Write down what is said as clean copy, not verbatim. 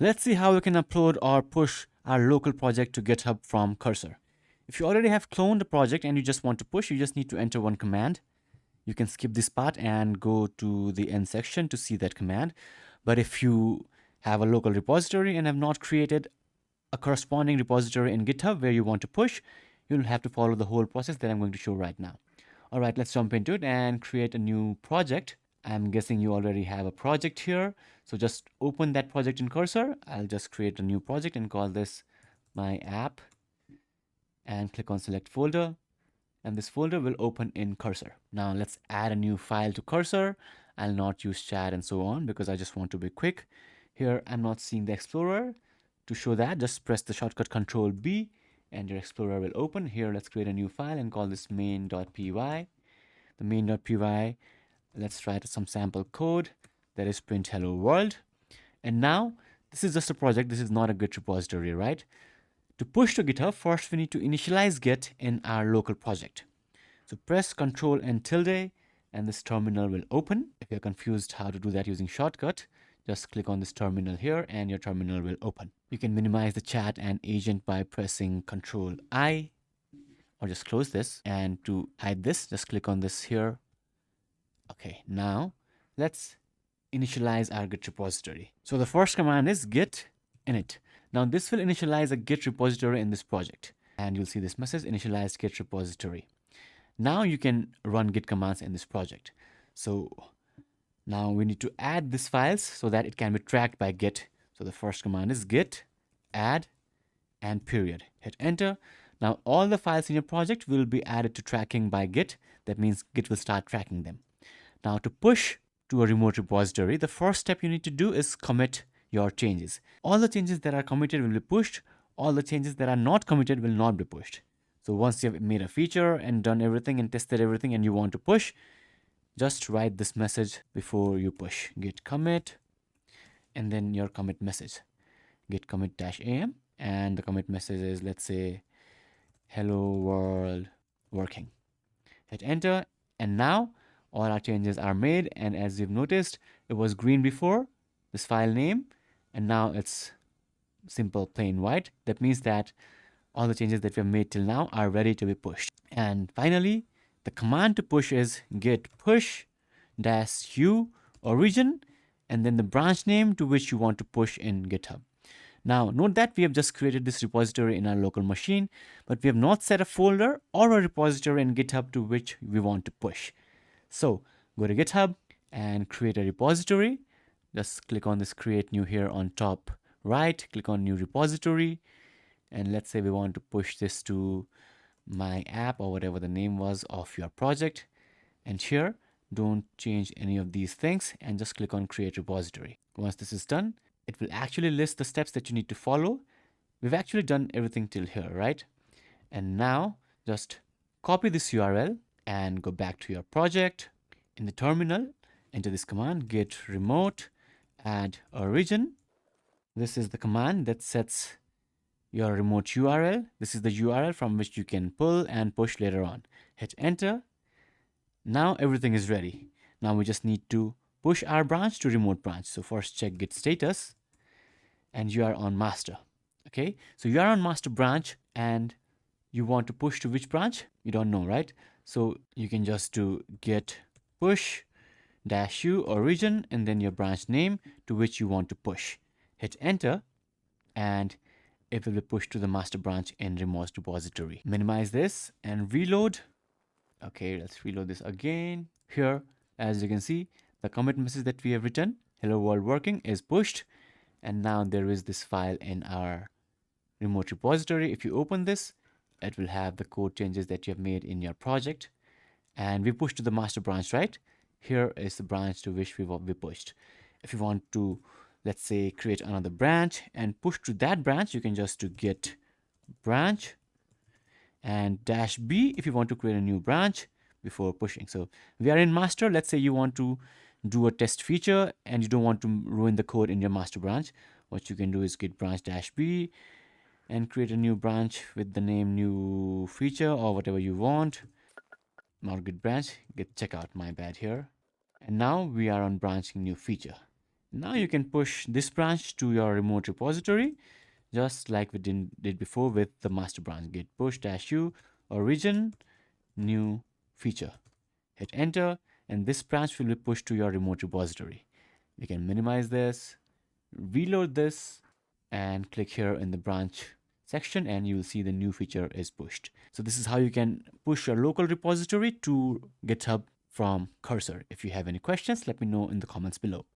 Let's see how we can upload or push our local project to GitHub from Cursor. If you already have cloned the project and you just want to push, you just need to enter one command. You can skip this part and go to the end section to see that command. But if you have a local repository and have not created a corresponding repository in GitHub where you want to push, you'll have to follow the whole process that I'm going to show right now. All right, let's jump into it and create a new project. I'm guessing you already have a project here. So just open that project in Cursor. I'll just create a new project and call this my app and click on select folder. And this folder will open in Cursor. Now let's add a new file to Cursor. I'll not use chat and so on because I just want to be quick. Here I'm not seeing the Explorer. To show that, just press the shortcut Control B and your Explorer will open. Here let's create a new file and call this main.py. The main.py, let's write some sample code that is print hello world. And now this is just a project. This is not a Git repository, right? To push to GitHub, first we need to initialize Git in our local project. So press Ctrl and tilde and this terminal will open. If you're confused how to do that using shortcut, just click on this terminal here and your terminal will open. You can minimize the chat and agent by pressing Ctrl I or just close this. And to hide this, just click on this here. Okay, now let's initialize our Git repository. So the first command is git init. Now this will initialize a Git repository in this project. And you'll see this message, initialize Git repository. Now you can run Git commands in this project. So now we need to add these files so that it can be tracked by Git. So the first command is git add and period. Hit enter. Now all the files in your project will be added to tracking by Git. That means Git will start tracking them. Now to push to a remote repository, the first step you need to do is commit your changes. All the changes that are committed will be pushed. All the changes that are not committed will not be pushed. So once you have made a feature and done everything and tested everything and you want to push, just write this message before you push. Git commit and then your commit message. Git commit -am and the commit message is, let's say, hello world working. Hit enter and now all our changes are made, and as you've noticed, it was green before, this file name, and now it's simple plain white. That means that all the changes that we have made till now are ready to be pushed. And finally, the command to push is git push -u origin and then the branch name to which you want to push in GitHub. Now note that we have just created this repository in our local machine, but we have not set a folder or a repository in GitHub to which we want to push. So go to GitHub and create a repository. Just click on this create new here on top right, click on new repository. And let's say we want to push this to my app or whatever the name was of your project. And here, don't change any of these things and just click on create repository. Once this is done, it will actually list the steps that you need to follow. We've actually done everything till here, right? And now just copy this URL and go back to your project. In the terminal, enter this command, git remote add origin. This is the command that sets your remote URL. This is the URL from which you can pull and push later on. Hit enter. Now everything is ready. Now we just need to push our branch to remote branch. So first check git status and you are on master. Okay, so you are on master branch and you want to push to which branch? You don't know, right? So you can just do git push -u origin and then your branch name to which you want to push. Hit enter and it will be pushed to the master branch in remote repository. Minimize this and reload. Okay, let's reload this again. Here, as you can see, the commit message that we have written, hello world working, is pushed. And now there is this file in our remote repository. If you open this, it will have the code changes that you have made in your project. And we pushed to the master branch, right? Here is the branch to which we pushed. If you want to, let's say, create another branch and push to that branch, you can just do git branch and -b if you want to create a new branch before pushing. So we are in master. Let's say you want to do a test feature and you don't want to ruin the code in your master branch. What you can do is git branch -b and create a new branch with the name new feature or whatever you want. Not git branch, git checkout, my bad here. And now we are on branching new feature. Now you can push this branch to your remote repository, just like we did before with the master branch. Git push -u origin new feature. Hit enter, and this branch will be pushed to your remote repository. You can minimize this, reload this, and click here in the branch section, and you will see the new feature is pushed. So this is how you can push your local repository to GitHub from Cursor. If you have any questions, let me know in the comments below.